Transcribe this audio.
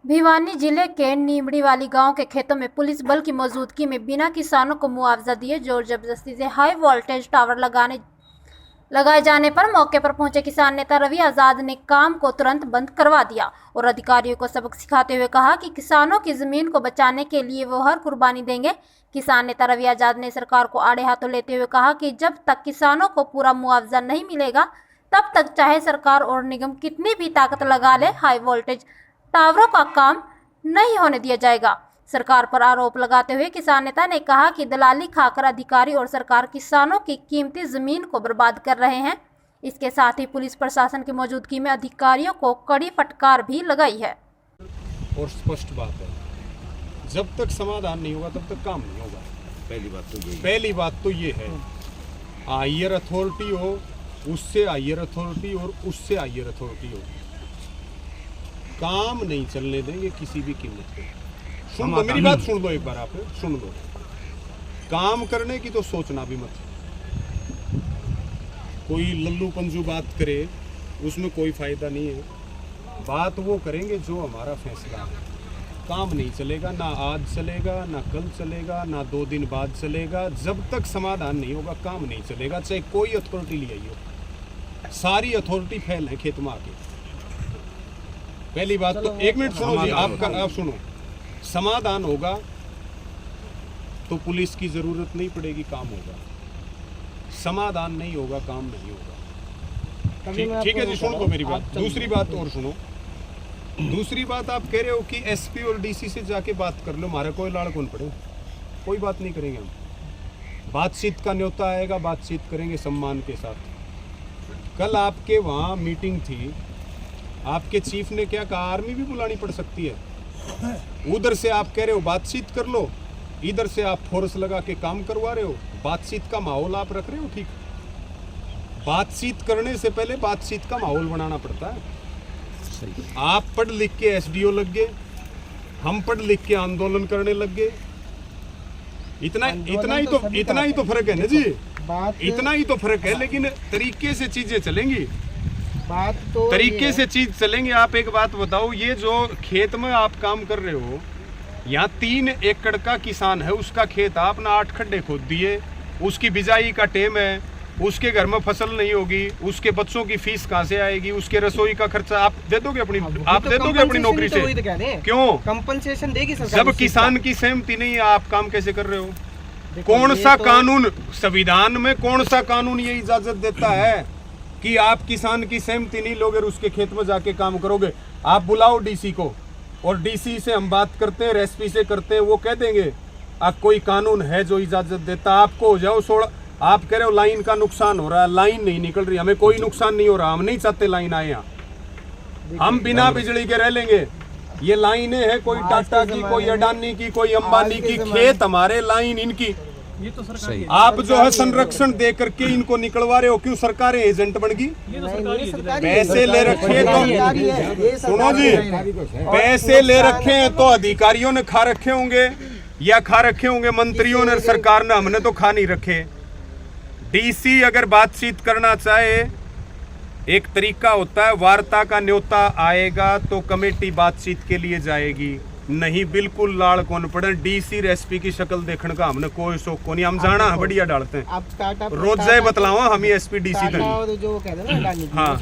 भिवानी जिले के नीमड़ीवाली गांव के खेतों में पुलिस बल की मौजूदगी में बिना किसानों को मुआवजा दिए जोर जबरदस्ती से हाई वोल्टेज टावर लगाए जाने पर मौके पर पहुंचे किसान नेता रवि आजाद ने काम को तुरंत बंद करवा दिया और अधिकारियों को सबक सिखाते हुए कहा कि किसानों की जमीन को बचाने के लिए वो हर कुर्बानी देंगे। किसान नेता रवि आजाद ने सरकार को आड़े हाथों लेते हुए कहा कि जब तक किसानों को पूरा मुआवजा नहीं मिलेगा तब तक चाहे सरकार और निगम कितनी भी ताकत लगा ले, हाई वोल्टेज टावरों का काम नहीं होने दिया जाएगा। सरकार पर आरोप लगाते हुए किसान नेता ने कहा कि दलाली खाकर अधिकारी और सरकार किसानों की कीमती जमीन को बर्बाद कर रहे हैं। इसके साथ ही पुलिस प्रशासन की मौजूदगी में अधिकारियों को कड़ी फटकार भी लगाई है। और स्पष्ट बात है, जब तक समाधान नहीं होगा तब तक काम नहीं होगा। पहली बात तो ये है, हायर अथॉरिटी हो, उससे हायर अथॉरिटी और उससे हायर अथॉरिटी हो, काम नहीं चलने देंगे किसी भी कीमत पे। सुन लो मेरी बात, सुन लो एक बार, आप सुन लो। काम करने की तो सोचना भी मत। कोई लल्लू पंजू बात करे उसमें कोई फायदा नहीं है। बात वो करेंगे जो हमारा फैसला है। काम नहीं चलेगा, ना आज चलेगा, ना कल चलेगा, ना 2 दिन बाद चलेगा। जब तक समाधान नहीं होगा काम नहीं चलेगा, चाहे कोई अथॉरिटी ले आई हो। सारी अथॉरिटी फेल है खेत में आके। पहली बात तो 1 मिनट सुनो जी, आप सुनो। समाधान होगा तो पुलिस की जरूरत नहीं पड़ेगी, काम होगा। समाधान नहीं होगा, काम नहीं होगा। ठीक है जी, सुन लो मेरी बात। दूसरी बात और सुनो। दूसरी बात, आप कह रहे हो कि एसपी और डीसी से जाके बात कर लो, हमारा कोई लाड़ कौन पड़े। कोई बात नहीं करेंगे हम। बातचीत का न्योता आएगा, बातचीत करेंगे सम्मान के साथ। कल आपके वहाँ मीटिंग थी, आपके चीफ ने क्या कहा, आर्मी भी बुलानी पड़ सकती है। उधर से आप कह रहे हो बातचीत कर लो, इधर से आप फोर्स लगा के काम करवा रहे हो। बातचीत का माहौल आप रख रहे हो, ठीक। बातचीत करने से पहले बातचीत का माहौल बनाना पड़ता है। आप पढ़ लिख के एसडीओ लग गए, हम पढ़ लिख के आंदोलन करने लग गए। इतना ही तो फर्क है ना जी, इतना ही तो फर्क है। लेकिन तरीके से चीजें चलेंगी, बात तो तरीके से चीज चलेंगे। आप एक बात बताओ, ये जो खेत में आप काम कर रहे हो, यहाँ 3 एकड़ का किसान है, उसका खेत आपने 8 खड्डे खोद दिए, उसकी बिजाई का टेम है, उसके घर में फसल नहीं होगी, उसके बच्चों की फीस कहाँ से आएगी, उसके रसोई का खर्चा आप दे दोगे अपनी, आप दे दोगे अपनी नौकरी से। क्यों कंपनसेशन देगी सरकार? जब किसान की सहमति नहीं है, आप काम कैसे कर रहे हो? कौन सा कानून, संविधान में कौन सा कानून ये इजाजत देता है कि आप किसान की सहमति नहीं लोगे और उसके खेत में जाके काम करोगे? आप बुलाओ डीसी को, और डीसी से हम बात करते हैं, एसपी से करते हैं, वो कह देंगे आप कोई कानून है जो इजाजत देता। आपको हो जाओ सोड़ा। आप कह रहे हो लाइन का नुकसान हो रहा है, लाइन नहीं निकल रही। हमें कोई नुकसान नहीं हो रहा, हम नहीं चाहते लाइन आए यहाँ। हम बिना बिजली के रह लेंगे। ये लाइनें हैं कोई टाटा की, कोई अडानी की, कोई अंबानी की, खेत हमारे, लाइन इनकी। ये तो सरकार, आप जो है संरक्षण दे करके इनको निकलवा रहे हो। क्यों सरकारें एजेंट बन गई? पैसे ले रखे तो सुनो जी, पैसे ले रखे हैं तो अधिकारियों ने खा रखे होंगे या खा रखे होंगे मंत्रियों ने, सरकार ने। हमने तो खा नहीं रखे। डीसी अगर बातचीत करना चाहे, एक तरीका होता है, वार्ता का न्योता आएगा तो कमेटी बातचीत के लिए जाएगी। नहीं, बिल्कुल लाड़ कौन पड़े। डीसी एसपी की शक्ल देखने का हमने कोई शौक को नहीं। हम जाना है बढ़िया डालते हैं, रोज जाए बतलाओ हम ही एसपी डीसी। जो कहते हैं ना, हाँ।